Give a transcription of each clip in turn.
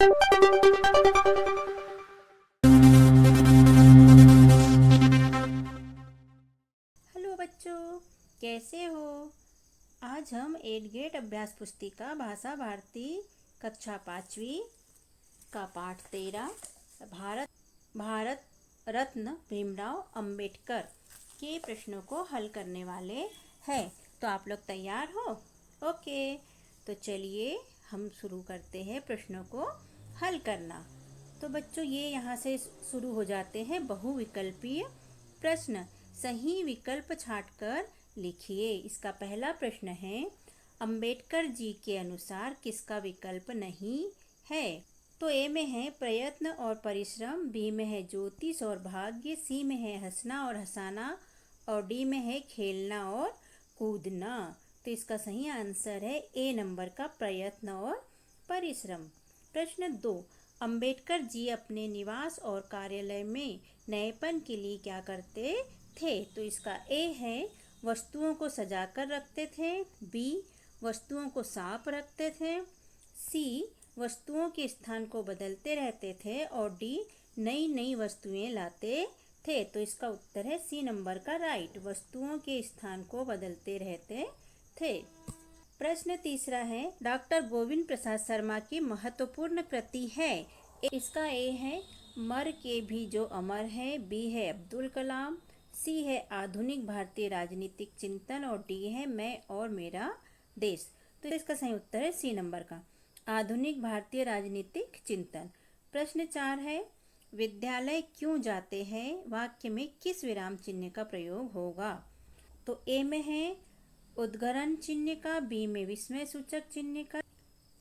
Hello बच्चों, कैसे हो। आज हम 8 ग्रेड अभ्यास पुस्तिका भाषा भारती कक्षा 5वीं का पाठ 13 भारत भारत रत्न भीमराव अंबेडकर के प्रश्नों को हल करने वाले हैं। तो आप लोग तैयार हो? ओके, तो चलिए हम शुरू करते हैं प्रश्नों को हल करना। तो बच्चों, ये यहाँ से शुरू हो जाते हैं बहुविकल्पीय प्रश्न। सही विकल्प छांटकर लिखिए। इसका पहला प्रश्न है, अंबेडकर जी के अनुसार किसका विकल्प नहीं है? तो ए में है प्रयत्न और परिश्रम, बी में है ज्योतिष और भाग्य, सी में है हंसना और हंसाना और डी में है खेलना और कूदना। तो इसका सही आंसर है ए नंबर का प्रयत्न और परिश्रम। प्रश्न 2, अंबेडकर जी अपने निवास और कार्यालय में नएपन के लिए क्या करते थे? तो इसका ए है वस्तुओं को सजाकर रखते थे, बी वस्तुओं को साफ रखते थे, सी वस्तुओं के स्थान को बदलते रहते थे और डी नई नई वस्तुएं लाते थे। तो इसका उत्तर है सी नंबर का राइट, वस्तुओं के स्थान को बदलते रहते थे। प्रश्न तीसरा है, डॉक्टर गोविंद प्रसाद शर्मा की महत्वपूर्ण कृति है। इसका ए है मर के भी जो अमर है, बी है अब्दुल कलाम, सी है आधुनिक भारतीय राजनीतिक चिंतन और डी है मैं और मेरा देश। तो इसका सही उत्तर है सी नंबर का आधुनिक भारतीय राजनीतिक चिंतन। प्रश्न 4 है, विद्यालय क्यों जाते हैं वाक्य में किस विराम चिन्ह का प्रयोग होगा? तो ए में है उद्गरण चिन्ह का, बी में विस्मय सूचक चिन्ह का,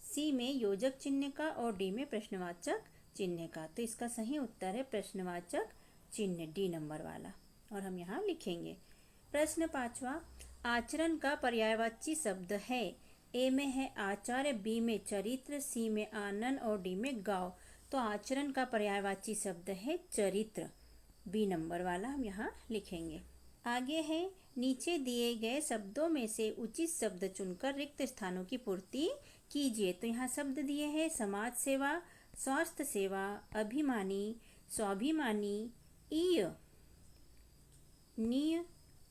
सी में योजक चिन्ह का और डी में प्रश्नवाचक चिन्ह का। तो इसका सही उत्तर है प्रश्नवाचक चिन्ह, डी नंबर वाला, और हम यहाँ लिखेंगे। प्रश्न 5वां, आचरण का पर्यायवाची शब्द है। ए में है आचार्य, बी में चरित्र, सी में आनंद और डी में गाँव। तो आचरण का पर्यायवाची शब्द है चरित्र, बी नंबर वाला हम यहाँ लिखेंगे। आगे है, नीचे दिए गए शब्दों में से उचित शब्द चुनकर रिक्त स्थानों की पूर्ति कीजिए। तो यहाँ शब्द दिए हैं समाज सेवा, स्वास्थ्य सेवा, अभिमानी, स्वाभिमानी, ईय, नीय,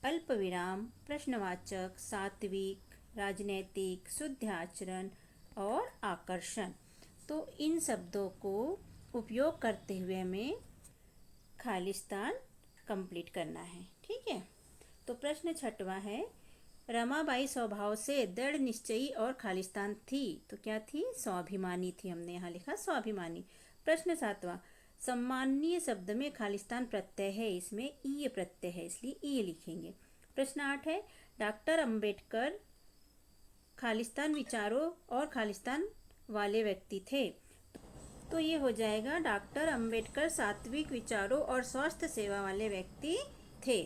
अल्प विराम, प्रश्नवाचक, सात्विक, राजनैतिक, शुद्ध आचरण और आकर्षण। तो इन शब्दों को उपयोग करते हुए हमें खालिस्तान कंप्लीट करना है। ठीक है, तो प्रश्न 6वां है, रमाबाई स्वभाव से दृढ़ निश्चयी और खालिस्तान थी। तो क्या थी? स्वाभिमानी थी, हमने यहाँ लिखा स्वाभिमानी। प्रश्न 7वां, सम्माननीय शब्द में खालिस्तान प्रत्यय है, इसमें ईय प्रत्यय है, इसलिए ईय लिखेंगे। प्रश्न 8 है, डॉक्टर अंबेडकर खालिस्तान विचारों और खालिस्तान वाले व्यक्ति थे। तो ये हो जाएगा डॉक्टर अंबेडकर सात्विक विचारों और स्वास्थ्य सेवा वाले व्यक्ति थे।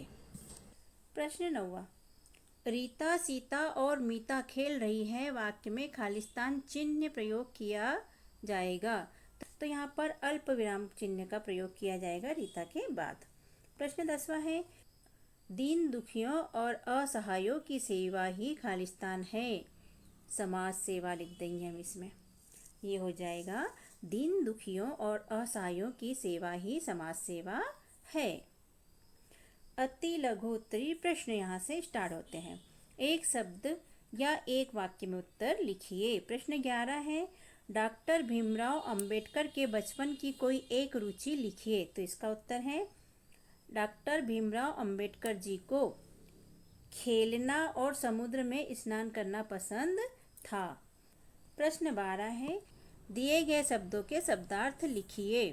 प्रश्न 9वां, रीता, सीता और मीता खेल रही है वाक्य में खालिस्तान चिन्ह प्रयोग किया जाएगा। तो यहाँ पर अल्प विराम चिन्ह का प्रयोग किया जाएगा रीता के बाद। प्रश्न 10वां है, दीन दुखियों और असहायों की सेवा ही खालिस्तान है। समाज सेवा लिख देंगे हम इसमें, ये हो जाएगा दीन दुखियों और असहायों की सेवा ही समाज सेवा है। अति लघु उत्तरीय प्रश्न यहाँ से स्टार्ट होते हैं। एक शब्द या एक वाक्य में उत्तर लिखिए। प्रश्न 11 है, डॉक्टर भीमराव अंबेडकर के बचपन की कोई एक रुचि लिखिए। तो इसका उत्तर है डॉक्टर भीमराव अंबेडकर जी को खेलना और समुद्र में स्नान करना पसंद था। प्रश्न 12 है, दिए गए शब्दों के शब्दार्थ लिखिए।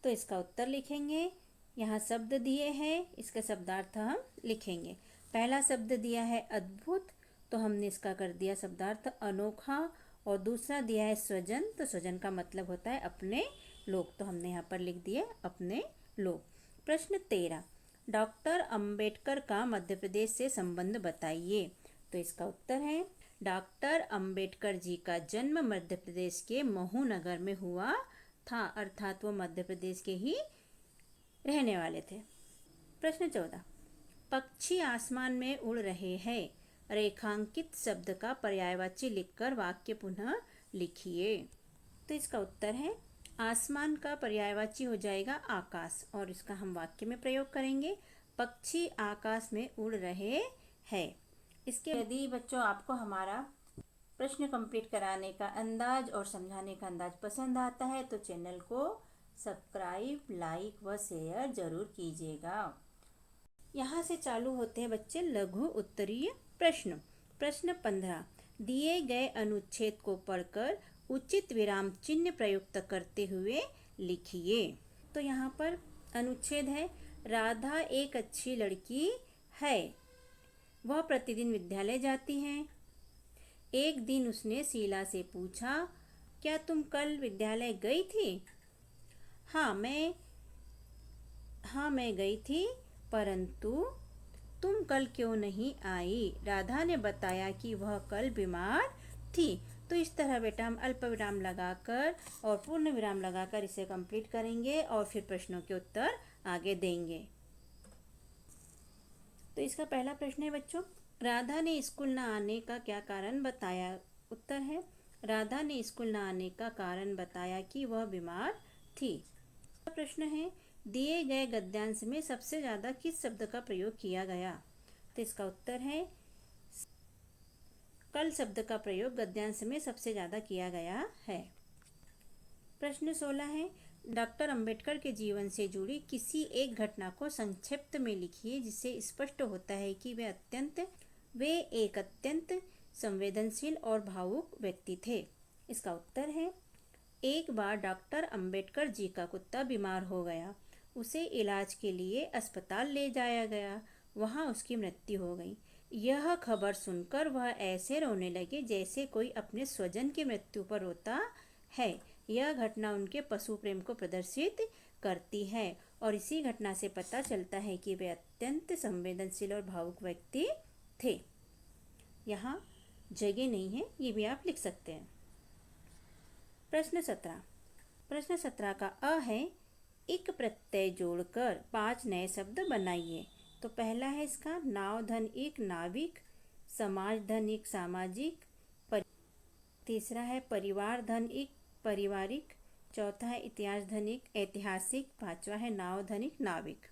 तो इसका उत्तर लिखेंगे, यहाँ शब्द दिए हैं, इसका शब्दार्थ हम लिखेंगे। पहला शब्द दिया है अद्भुत, तो हमने इसका कर दिया शब्दार्थ अनोखा, और दूसरा दिया है स्वजन, तो स्वजन का मतलब होता है अपने लोग, तो हमने यहाँ पर लिख दिए अपने लोग। प्रश्न 13, डॉक्टर अंबेडकर का मध्य प्रदेश से संबंध बताइए। तो इसका उत्तर है डॉक्टर अंबेडकर जी का जन्म मध्य प्रदेश के महू नगर में हुआ था, अर्थात वो मध्य प्रदेश के ही रहने वाले थे। प्रश्न 14, पक्षी आसमान में उड़ रहे हैं, रेखांकित शब्द का पर्यायवाची लिखकर वाक्य पुनः लिखिए। तो इसका उत्तर है आसमान का पर्यायवाची हो जाएगा आकाश, और इसका हम वाक्य में प्रयोग करेंगे, पक्षी आकाश में उड़ रहे हैं। इसके यदि बच्चों आपको हमारा प्रश्न कंप्लीट कराने का अंदाज और समझाने का अंदाज पसंद आता है तो चैनल को सब्सक्राइब, लाइक व शेयर जरूर कीजिएगा। यहाँ से चालू होते हैं बच्चे लघु उत्तरीय प्रश्न। प्रश्न 15, दिए गए अनुच्छेद को पढ़कर उचित विराम चिन्ह प्रयुक्त करते हुए लिखिए। तो यहाँ पर अनुच्छेद है, राधा एक अच्छी लड़की है, वह प्रतिदिन विद्यालय जाती है। एक दिन उसने शीला से पूछा, क्या तुम कल विद्यालय गई थी? हाँ मैं गई थी, परंतु तुम कल क्यों नहीं आई? राधा ने बताया कि वह कल बीमार थी। तो इस तरह बेटा हम अल्प विराम लगाकर और पूर्ण विराम लगाकर इसे कंप्लीट करेंगे और फिर प्रश्नों के उत्तर आगे देंगे। तो इसका पहला प्रश्न है बच्चों, राधा ने स्कूल न आने का क्या कारण बताया? उत्तर है, राधा ने स्कूल न आने का कारण बताया कि वह बीमार थी। प्रश्न है, दिए गए गद्यांश में सबसे ज्यादा किस शब्द का प्रयोग किया गया? तो इसका उत्तर है, कल शब्द का प्रयोग गद्यांश में सबसे ज्यादा किया गया है। प्रश्न 16 है, डॉक्टर अंबेडकर के जीवन से जुड़ी किसी एक घटना को संक्षिप्त में लिखिए जिससे स्पष्ट होता है कि वे एक अत्यंत संवेदनशील और भावुक व्यक्ति थे। इसका उत्तर है, एक बार डॉक्टर अंबेडकर जी का कुत्ता बीमार हो गया, उसे इलाज के लिए अस्पताल ले जाया गया, वहां उसकी मृत्यु हो गई। यह खबर सुनकर वह ऐसे रोने लगे जैसे कोई अपने स्वजन की मृत्यु पर रोता है। यह घटना उनके पशु प्रेम को प्रदर्शित करती है और इसी घटना से पता चलता है कि वे अत्यंत संवेदनशील और भावुक व्यक्ति थे। यहाँ जगह नहीं है, ये भी आप लिख सकते हैं। प्रश्न 17 का अ है, एक प्रत्यय जोड़कर 5 नए शब्द बनाइए। तो पहला है इसका नाव धन एक नाविक, समाज धन एक सामाजिक, तीसरा है परिवार धन एक पारिवारिक, चौथा है इतिहास धन एक ऐतिहासिक, पांचवा है नाव धन एक नाविक।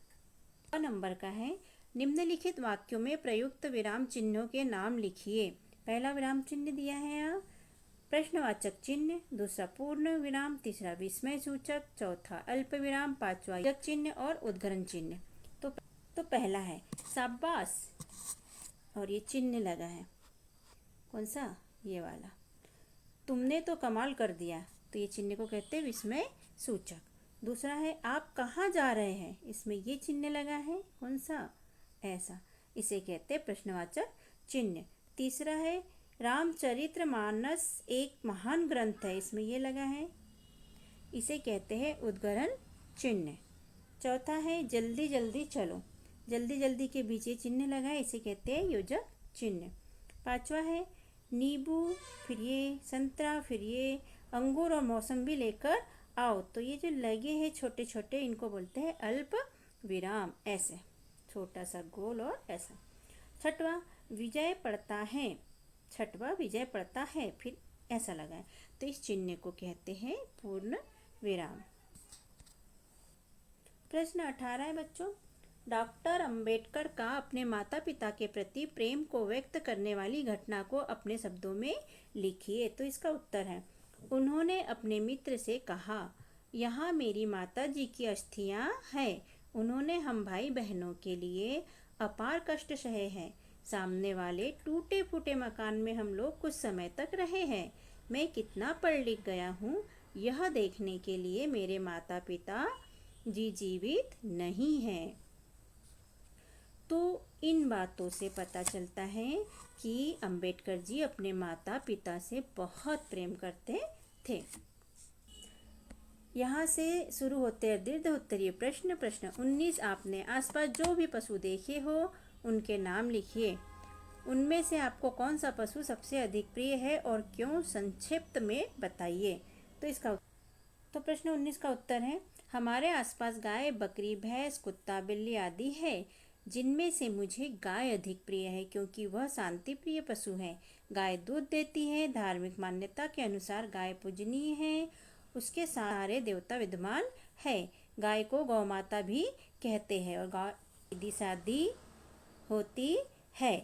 नंबर का है, निम्नलिखित वाक्यों में प्रयुक्त विराम चिन्हों के नाम लिखिए। पहला विराम चिन्ह दिया है यहाँ प्रश्नवाचक चिन्ह, दूसरा पूर्ण विराम, तीसरा विस्मय सूचक, चौथा अल्प विराम, पांचवा योजक चिन्ह और उद्गरण चिन्ह। तो पहला है शाबाश, और ये चिन्ह लगा है, कौन सा? ये वाला। तुमने तो कमाल कर दिया, तो ये चिन्ह को कहते हैं विस्मय सूचक। दूसरा है आप कहाँ जा रहे हैं, इसमें ये चिन्ह लगा है, कौन सा? ऐसा, इसे कहते हैं प्रश्नवाचक चिन्ह। तीसरा है रामचरितमानस एक महान ग्रंथ है, इसमें ये लगा है, इसे कहते हैं उद्गरण चिन्ह। चौथा है जल्दी जल्दी चलो, जल्दी जल्दी के बीच ये चिन्ह लगा है, इसे कहते हैं योजक चिन्ह। पांचवा है नींबू, फिर ये संतरा, फिर ये अंगूर और मौसम्बी लेकर आओ, तो ये जो लगे हैं छोटे छोटे, इनको बोलते हैं अल्प विराम, ऐसे छोटा सा गोल और ऐसा। छठवा विजय पड़ता है, फिर ऐसा लगा है, तो इस चिन्ह को कहते हैं पूर्ण विराम। प्रश्न 18 है बच्चों, डॉक्टर अंबेडकर का अपने माता पिता के प्रति प्रेम को व्यक्त करने वाली घटना को अपने शब्दों में लिखिए। तो इसका उत्तर है, उन्होंने अपने मित्र से कहा, यहाँ मेरी माता जी की अस्थियां हैं, उन्होंने हम भाई बहनों के लिए अपार कष्ट सहे हैं, सामने वाले टूटे फूटे मकान में हम लोग कुछ समय तक रहे हैं, मैं कितना पढ़ लिख गया हूँ, यह देखने के लिए मेरे माता पिता जी जीवित नहीं हैं। तो इन बातों से पता चलता है कि अंबेडकर जी अपने माता पिता से बहुत प्रेम करते थे। यहाँ से शुरू होते हैं दीर्घ उत्तरीय प्रश्न। प्रश्न 19, आपने आसपास जो भी पशु देखे हो उनके नाम लिखिए। उनमें से आपको कौन सा पशु सबसे अधिक प्रिय है और क्यों, संक्षिप्त में बताइए। तो प्रश्न 19 का उत्तर है, हमारे आसपास गाय, बकरी, भैंस, कुत्ता, बिल्ली आदि है। जिनमें से मुझे गाय अधिक प्रिय है क्योंकि वह शांति प्रिय पशु है। गाय दूध देती है। धार्मिक मान्यता के अनुसार गाय पूजनीय है। उसके सारे देवता विद्यमान है। गाय को गौ माता भी कहते हैं और गाय सीधी सादी होती है।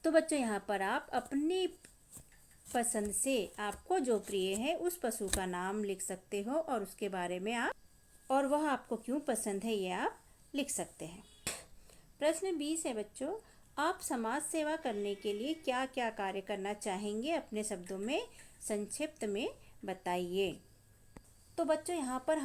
तो बच्चों यहाँ पर आप अपनी पसंद से आपको जो प्रिय है उस पशु का नाम लिख सकते हो और उसके बारे में आप और वह आपको क्यों पसंद है ये आप लिख सकते हैं। प्रश्न 20 है बच्चों, आप समाज सेवा करने के लिए क्या क्या कार्य करना चाहेंगे, अपने शब्दों में संक्षिप्त में बताइए। तो बच्चों यहाँ पर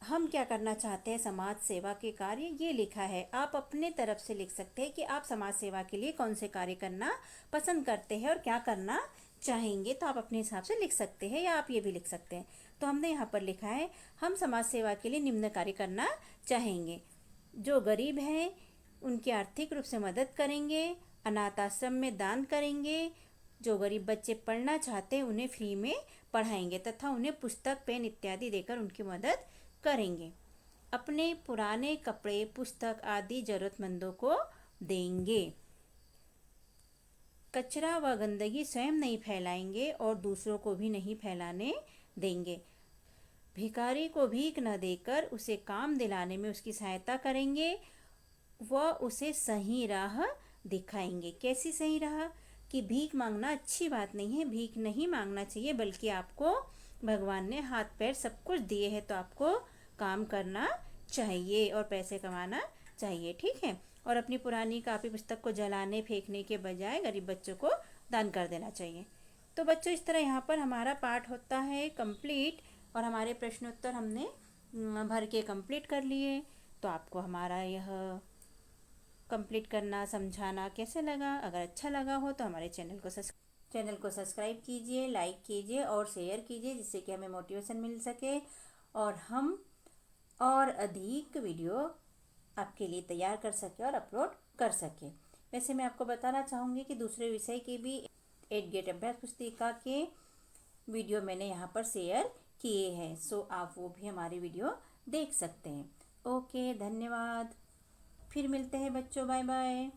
हम क्या करना चाहते हैं समाज सेवा के कार्य ये लिखा है। आप अपने तरफ से लिख सकते हैं कि आप समाज सेवा के लिए कौन से कार्य करना पसंद करते हैं और क्या करना चाहेंगे, तो आप अपने हिसाब से लिख सकते हैं या आप ये भी लिख सकते हैं। तो हमने यहाँ पर लिखा है हम समाज सेवा के लिए निम्न कार्य करना चाहेंगे। जो गरीब हैं उनकी आर्थिक रूप से मदद करेंगे, अनाथ आश्रम में दान करेंगे, जो गरीब बच्चे पढ़ना चाहते हैं उन्हें फ्री में पढ़ाएंगे तथा उन्हें पुस्तक पेन इत्यादि देकर उनकी मदद करेंगे। अपने पुराने कपड़े पुस्तक आदि जरूरतमंदों को देंगे। कचरा व गंदगी स्वयं नहीं फैलाएंगे और दूसरों को भी नहीं फैलाने देंगे। भिखारी को भीख न देकर उसे काम दिलाने में उसकी सहायता करेंगे व उसे सही राह दिखाएंगे। कैसी सही राह? कि भीख मांगना अच्छी बात नहीं है, भीख नहीं मांगना चाहिए, बल्कि आपको भगवान ने हाथ पैर सब कुछ दिए हैं तो आपको काम करना चाहिए और पैसे कमाना चाहिए, ठीक है। और अपनी पुरानी कापी पुस्तक को जलाने फेंकने के बजाय गरीब बच्चों को दान कर देना चाहिए। तो बच्चों इस तरह यहाँ पर हमारा पाठ होता है कंप्लीट और हमारे प्रश्नोत्तर हमने भर के कंप्लीट कर लिए। तो आपको हमारा यह कंप्लीट करना समझाना कैसे लगा? अगर अच्छा लगा हो तो हमारे चैनल को सब्सक्राइब कीजिए, लाइक कीजिए और शेयर कीजिए जिससे कि हमें मोटिवेशन मिल सके और हम और अधिक वीडियो आपके लिए तैयार कर सके और अपलोड कर सके। वैसे मैं आपको बताना चाहूँगी कि दूसरे विषय के भी 8 गेट अभ्यास पुस्तिका के वीडियो मैंने यहाँ पर शेयर किए हैं, सो आप वो भी हमारी वीडियो देख सकते हैं। ओके, धन्यवाद। फिर मिलते हैं बच्चों, बाय बाय।